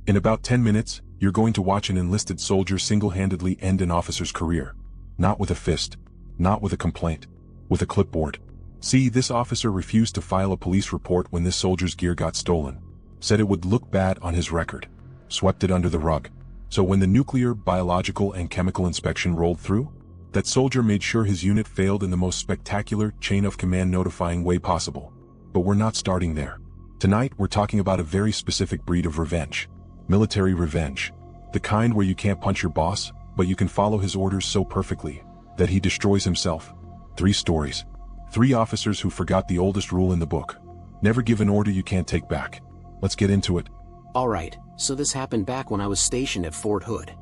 In about 10 minutes, you're going to watch an enlisted soldier single-handedly end an officer's career. Not with a fist. Not with a complaint. With a clipboard. See, this officer refused to file a police report when this soldier's gear got stolen. Said it would look bad on his record. Swept it under the rug. So when the nuclear, biological, and chemical inspection rolled through, that soldier made sure his unit failed in the most spectacular, chain-of-command notifying way possible. But we're not starting there. Tonight, we're talking about a very specific breed of revenge. Military revenge. The kind where you can't punch your boss, but you can follow his orders so perfectly that he destroys himself. 3 stories. 3 officers who forgot the oldest rule in the book. Never give an order you can't take back. Let's get into it. Alright, so this happened back when I was stationed at Fort Hood.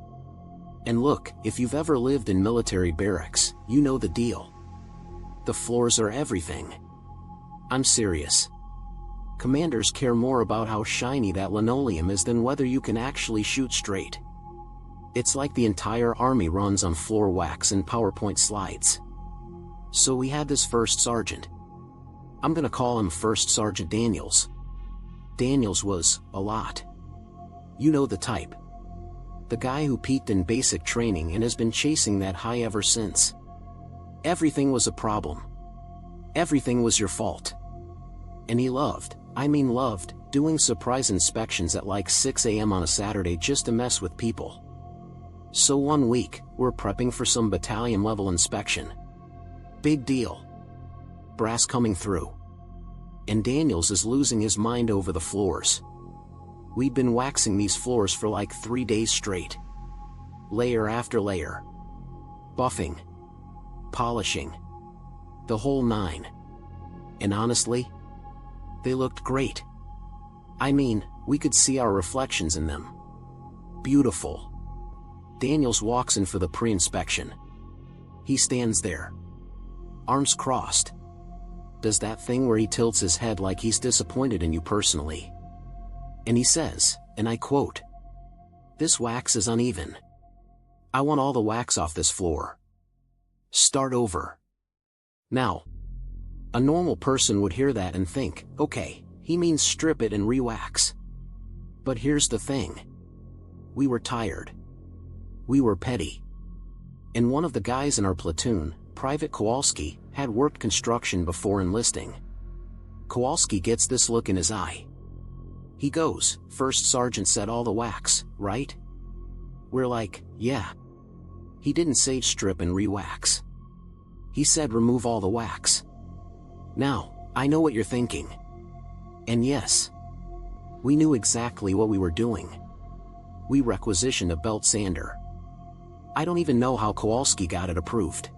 And look, if you've ever lived in military barracks, you know the deal. The floors are everything. I'm serious. Commanders care more about how shiny that linoleum is than whether you can actually shoot straight. It's like the entire army runs on floor wax and PowerPoint slides. So we had this first sergeant. I'm gonna call him First Sergeant Daniels. Daniels was a lot. You know the type. The guy who peaked in basic training and has been chasing that high ever since. Everything was a problem. Everything was your fault. And he loved, doing surprise inspections at like 6 a.m. on a Saturday just to mess with people. So one week, we're prepping for some battalion-level inspection. Big deal. Brass coming through. And Daniels is losing his mind over the floors. We'd been waxing these floors for like 3 days straight. Layer after layer. Buffing. Polishing. The whole 9. And honestly, they looked great. I mean, we could see our reflections in them. Beautiful. Daniels walks in for the pre-inspection. He stands there. Arms crossed. Does that thing where he tilts his head like he's disappointed in you personally. And he says, and I quote, "This wax is uneven. I want all the wax off this floor. Start over." Now, a normal person would hear that and think, okay, he means strip it and re-wax. But here's the thing. We were tired. We were petty. And one of the guys in our platoon, Private Kowalski, had worked construction before enlisting. Kowalski gets this look in his eye. He goes, "First Sergeant said all the wax, right?" We're like, yeah. He didn't say strip and re-wax. He said remove all the wax. Now, I know what you're thinking. And yes, we knew exactly what we were doing. We requisitioned a belt sander. I don't even know how Kowalski got it approved.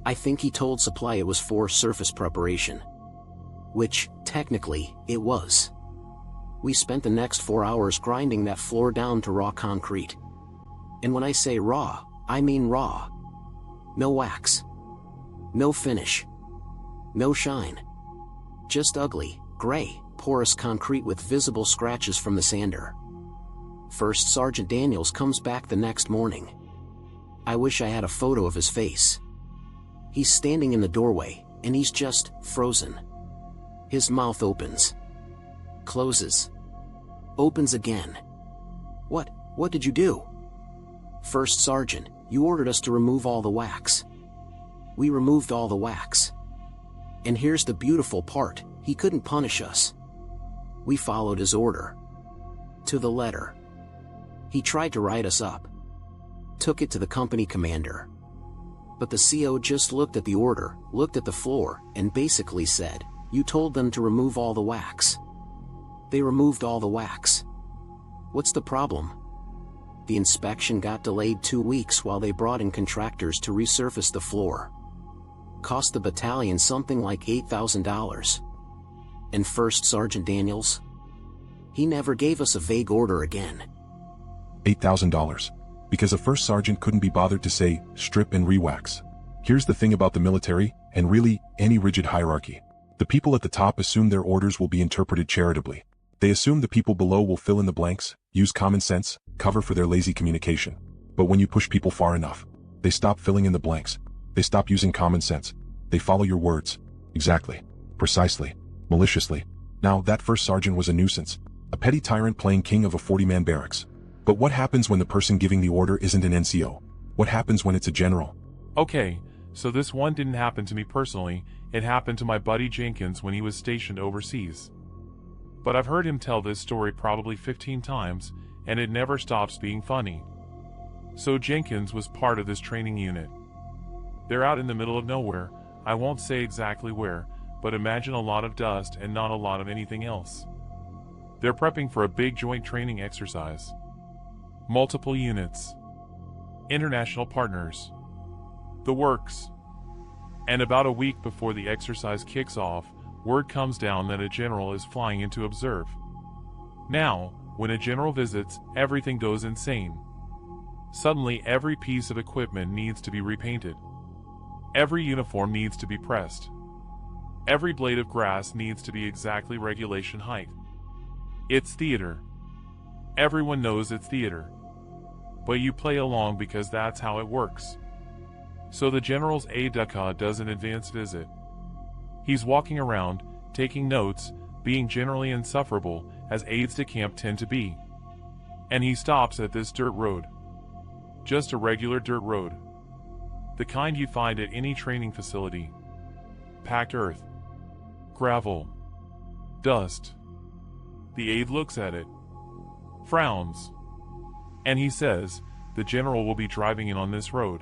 I think he told Supply it was for surface preparation. Which, technically, it was. We spent the next 4 hours grinding that floor down to raw concrete. And when I say raw, I mean raw. No wax. No finish. No shine. Just ugly, gray, porous concrete with visible scratches from the sander. First Sergeant Daniels comes back the next morning. I wish I had a photo of his face. He's standing in the doorway, and he's just frozen. His mouth opens. Closes. Opens again. What did you do? First Sergeant, you ordered us to remove all the wax. We removed all the wax. And here's the beautiful part, he couldn't punish us. We followed his order. To the letter. He tried to write us up. Took it to the company commander. But the CO just looked at the order, looked at the floor, and basically said, "You told them to remove all the wax." They removed all the wax. What's the problem? The inspection got delayed 2 weeks while they brought in contractors to resurface the floor. Cost the battalion something like $8,000. And First Sergeant Daniels? He never gave us a vague order again. $8,000. Because a first sergeant couldn't be bothered to say, strip and re-wax. Here's the thing about the military, and really, any rigid hierarchy. The people at the top assume their orders will be interpreted charitably. They assume the people below will fill in the blanks, use common sense, cover for their lazy communication. But when you push people far enough, they stop filling in the blanks. They stop using common sense. They follow your words. Exactly. Precisely. Maliciously. Now, that first sergeant was a nuisance. A petty tyrant playing king of a 40-man barracks. But what happens when the person giving the order isn't an NCO? What happens when it's a general? Okay, so this one didn't happen to me personally, it happened to my buddy Jenkins when he was stationed overseas. But I've heard him tell this story probably 15 times, and it never stops being funny. So Jenkins was part of this training unit. They're out in the middle of nowhere, I won't say exactly where, but imagine a lot of dust and not a lot of anything else. They're prepping for a big joint training exercise. Multiple units. International partners. The works. And about a week before the exercise kicks off, word comes down that a general is flying in to observe. Now, when a general visits, everything goes insane. Suddenly every piece of equipment needs to be repainted. Every uniform needs to be pressed. Every blade of grass needs to be exactly regulation height. It's theater. Everyone knows it's theater. But you play along because that's how it works. So the general's aide-de-camp does an advance visit. He's walking around, taking notes, being generally insufferable, as aides-de-camp tend to be. And he stops at this dirt road. Just a regular dirt road. The kind you find at any training facility. Packed earth. Gravel. Dust. The aide looks at it. Frowns. And he says, the general will be driving in on this road.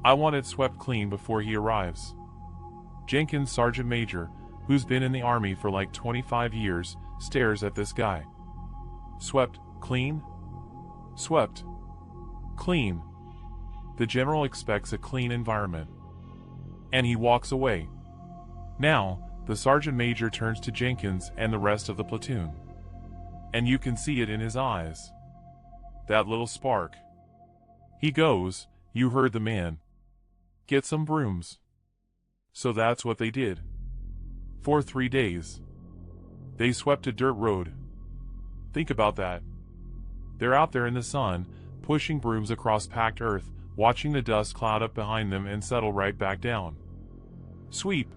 I want it swept clean before he arrives. Jenkins, Sergeant Major, who's been in the army for like 25 years, stares at this guy. Swept clean? Swept clean. The general expects a clean environment. And he walks away. Now, the Sergeant Major turns to Jenkins and the rest of the platoon. And you can see it in his eyes. That little spark. He goes, you heard the man. Get some brooms. So that's what they did. For 3 days. They swept a dirt road. Think about that. They're out there in the sun, pushing brooms across packed earth, watching the dust cloud up behind them and settle right back down. Sweep.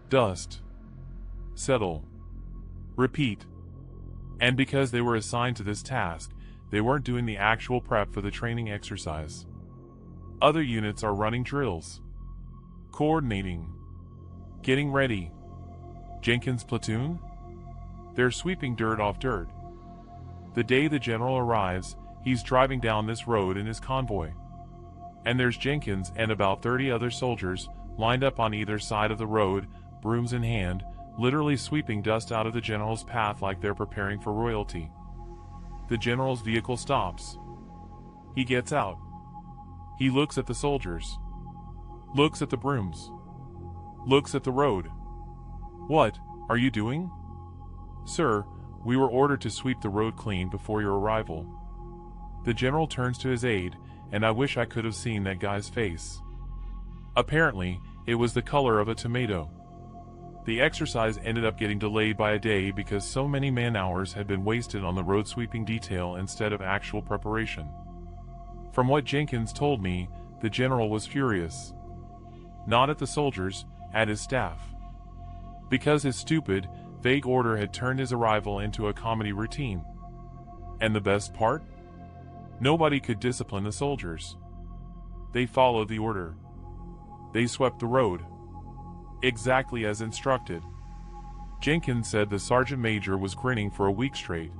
Dust. Settle. Repeat. And because they were assigned to this task, they weren't doing the actual prep for the training exercise. Other units are running drills. Coordinating. Getting ready. Jenkins' platoon? They're sweeping dirt off dirt. The day the general arrives, he's driving down this road in his convoy. And there's Jenkins and about 30 other soldiers lined up on either side of the road, brooms in hand, literally sweeping dust out of the general's path like they're preparing for royalty. The general's vehicle stops. He gets out. He looks at the soldiers. Looks at the brooms. Looks at the road. What are you doing? Sir, we were ordered to sweep the road clean before your arrival. The general turns to his aide, and I wish I could have seen that guy's face. Apparently, it was the color of a tomato. The exercise ended up getting delayed by a day because so many man-hours had been wasted on the road sweeping detail instead of actual preparation. From what Jenkins told me, the general was furious. Not at the soldiers, at his staff. Because his stupid, vague order had turned his arrival into a comedy routine. And the best part? Nobody could discipline the soldiers. They followed the order. They swept the road. Exactly as instructed. Jenkins said the sergeant major was grinning for a week straight.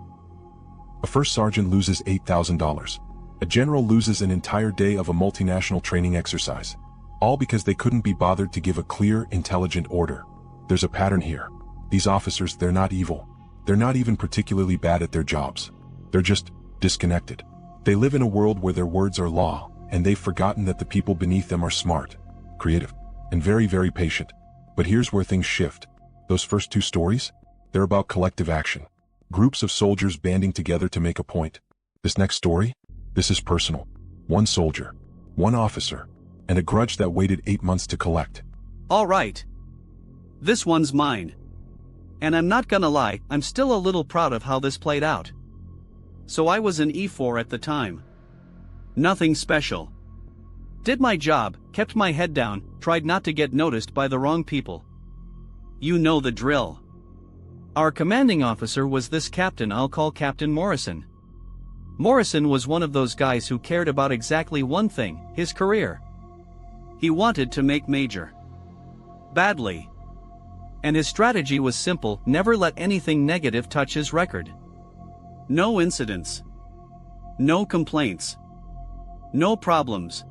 A first sergeant loses $8,000. A general loses an entire day of a multinational training exercise. All because they couldn't be bothered to give a clear, intelligent order. There's a pattern here. These officers, they're not evil. They're not even particularly bad at their jobs. They're just disconnected. They live in a world where their words are law, and they've forgotten that the people beneath them are smart, creative, and very, very patient. But here's where things shift. Those first two stories? They're about collective action. Groups of soldiers banding together to make a point. This next story? This is personal. One soldier, one officer, and a grudge that waited 8 months to collect. All right. This one's mine. And I'm not gonna lie, I'm still a little proud of how this played out. So I was an E4 at the time. Nothing special. Did my job, kept my head down, tried not to get noticed by the wrong people. You know the drill. Our commanding officer was this captain I'll call Captain Morrison. Morrison was one of those guys who cared about exactly one thing, his career. He wanted to make major. Badly. And his strategy was simple: never let anything negative touch his record. No incidents. No complaints. No problems.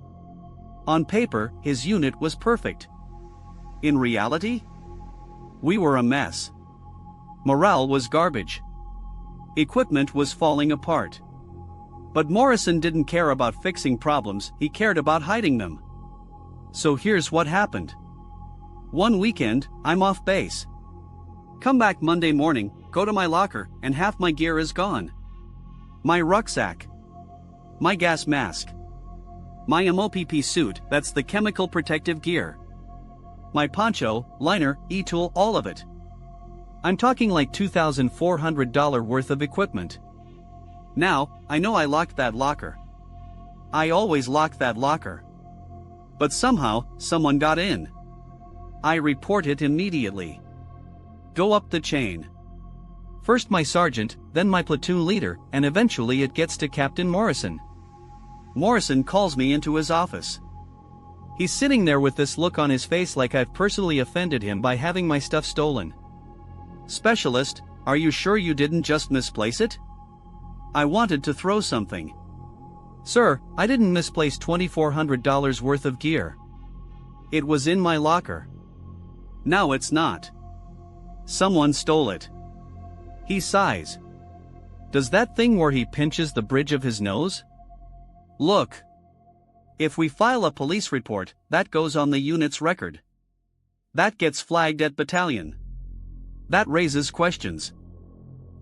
On paper, his unit was perfect. In reality, we were a mess. Morale was garbage. Equipment was falling apart. But Morrison didn't care about fixing problems, he cared about hiding them. So here's what happened. One weekend, I'm off base. Come back Monday morning, go to my locker, and half my gear is gone. My rucksack. My gas mask. My MOPP suit, that's the chemical protective gear. My poncho, liner, e-tool, all of it. I'm talking like $2,400 worth of equipment. Now, I know I locked that locker. I always lock that locker. But somehow, someone got in. I report it immediately. Go up the chain. First my sergeant, then my platoon leader, and eventually it gets to Captain Morrison. Morrison calls me into his office. He's sitting there with this look on his face like I've personally offended him by having my stuff stolen. Specialist, are you sure you didn't just misplace it? I wanted to throw something. Sir, I didn't misplace $2,400 worth of gear. It was in my locker. Now it's not. Someone stole it. He sighs. Does that thing where he pinches the bridge of his nose? Look. If we file a police report, that goes on the unit's record. That gets flagged at battalion. That raises questions.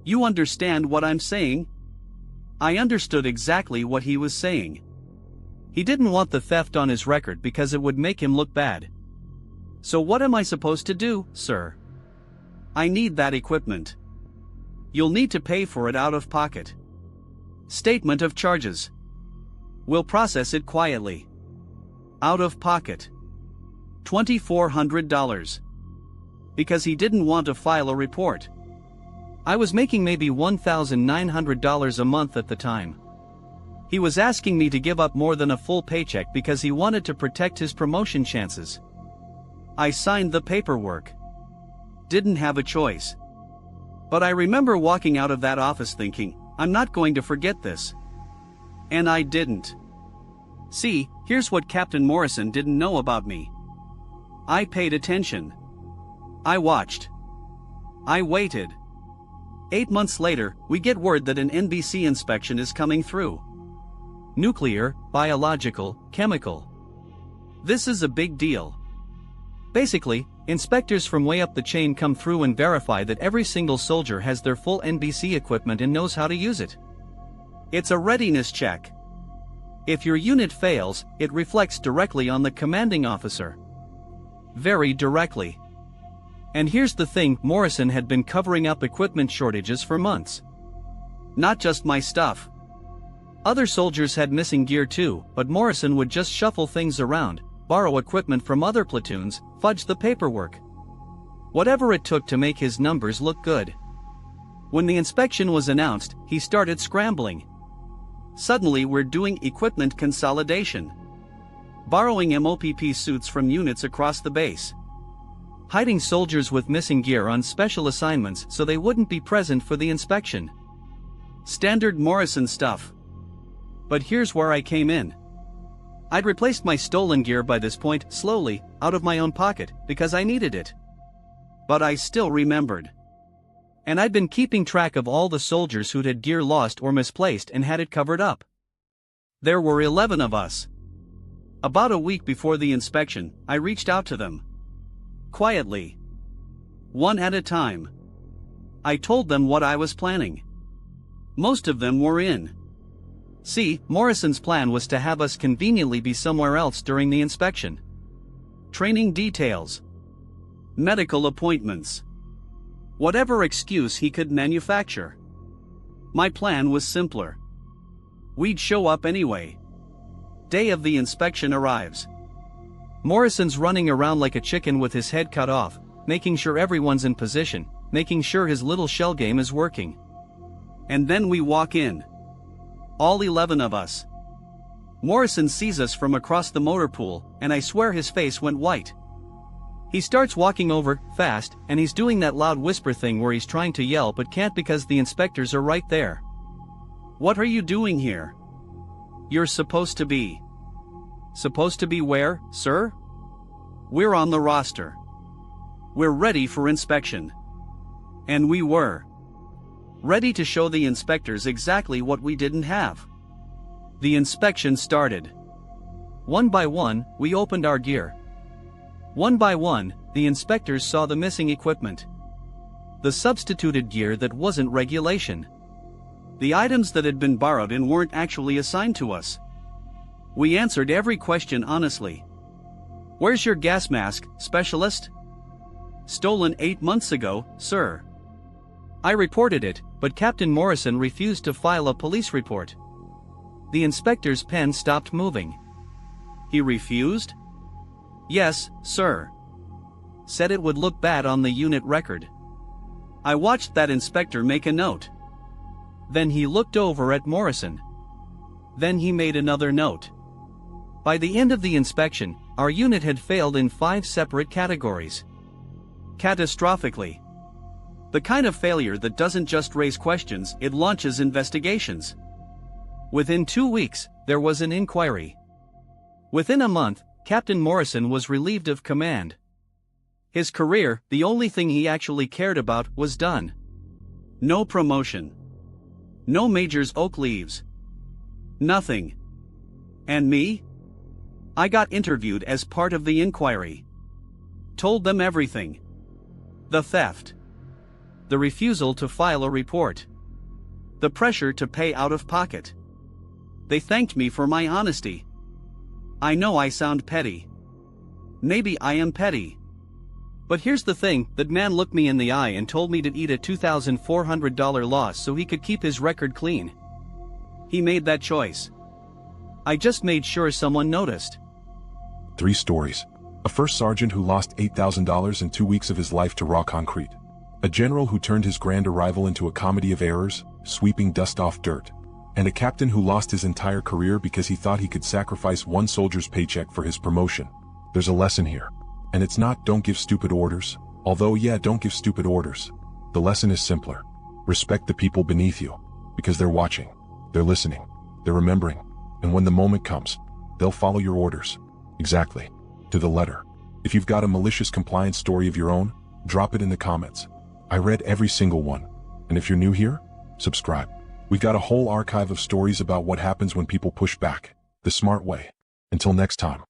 You understand what I'm saying? I understood exactly what he was saying. He didn't want the theft on his record because it would make him look bad. So what am I supposed to do, sir? I need that equipment. You'll need to pay for it out of pocket. Statement of charges. We'll process it quietly. Out of pocket. $2,400. Because he didn't want to file a report. I was making maybe $1,900 a month at the time. He was asking me to give up more than a full paycheck because he wanted to protect his promotion chances. I signed the paperwork. Didn't have a choice. But I remember walking out of that office thinking, I'm not going to forget this. And I didn't. See, here's what Captain Morrison didn't know about me. I paid attention. I watched. I waited. 8 months later, we get word that an NBC inspection is coming through. Nuclear, biological, chemical. This is a big deal. Basically, inspectors from way up the chain come through and verify that every single soldier has their full NBC equipment and knows how to use it. It's a readiness check. If your unit fails, it reflects directly on the commanding officer. Very directly. And here's the thing, Morrison had been covering up equipment shortages for months. Not just my stuff. Other soldiers had missing gear too, but Morrison would just shuffle things around, borrow equipment from other platoons, fudge the paperwork. Whatever it took to make his numbers look good. When the inspection was announced, he started scrambling. Suddenly we're doing equipment consolidation. Borrowing MOPP suits from units across the base. Hiding soldiers with missing gear on special assignments so they wouldn't be present for the inspection. Standard Morrison stuff. But here's where I came in. I'd replaced my stolen gear by this point, slowly, out of my own pocket, because I needed it. But I still remembered. And I'd been keeping track of all the soldiers who'd had gear lost or misplaced and had it covered up. There were 11 of us. About a week before the inspection, I reached out to them. Quietly. One at a time. I told them what I was planning. Most of them were in. See, Morrison's plan was to have us conveniently be somewhere else during the inspection. Training details. Medical appointments. Whatever excuse he could manufacture. My plan was simpler. We'd show up anyway. Day of the inspection arrives. Morrison's running around like a chicken with his head cut off, making sure everyone's in position, making sure his little shell game is working. And then we walk in. All 11 of us. Morrison sees us from across the motor pool, and I swear his face went white. He starts walking over, fast, and he's doing that loud whisper thing where he's trying to yell but can't because the inspectors are right there. "What are you doing here?" "You're supposed to be." "Supposed to be where, sir?" "We're on the roster. We're ready for inspection." And we were. Ready to show the inspectors exactly what we didn't have. The inspection started. One by one, we opened our gear. One by one, the inspectors saw the missing equipment. The substituted gear that wasn't regulation. The items that had been borrowed and weren't actually assigned to us. We answered every question honestly. "Where's your gas mask, specialist?" "Stolen 8 months ago, sir." I reported it, but Captain Morrison refused to file a police report. The inspector's pen stopped moving. He refused? "Yes, sir." Said it would look bad on the unit record. I watched that inspector make a note. Then he looked over at Morrison. Then he made another note. By the end of the inspection, our unit had failed in 5 separate categories. Catastrophically. The kind of failure that doesn't just raise questions, it launches investigations. Within 2 weeks, there was an inquiry. Within a month, Captain Morrison was relieved of command. His career, the only thing he actually cared about, was done. No promotion. No majors oak leaves. Nothing. And me? I got interviewed as part of the inquiry. Told them everything. The theft. The refusal to file a report. The pressure to pay out of pocket. They thanked me for my honesty. I know I sound petty. Maybe I am petty. But here's the thing, that man looked me in the eye and told me to eat a $2,400 loss so he could keep his record clean. He made that choice. I just made sure someone noticed. 3 stories. A first sergeant who lost $8,000 in 2 weeks of his life to raw concrete. A general who turned his grand arrival into a comedy of errors, sweeping dust off dirt. And a captain who lost his entire career because he thought he could sacrifice one soldier's paycheck for his promotion. There's a lesson here. And it's not don't give stupid orders, although yeah, don't give stupid orders. The lesson is simpler. Respect the people beneath you. Because they're watching. They're listening. They're remembering. And when the moment comes, they'll follow your orders. Exactly. To the letter. If you've got a malicious compliance story of your own, drop it in the comments. I read every single one. And if you're new here, subscribe. We've got a whole archive of stories about what happens when people push back, the smart way. Until next time.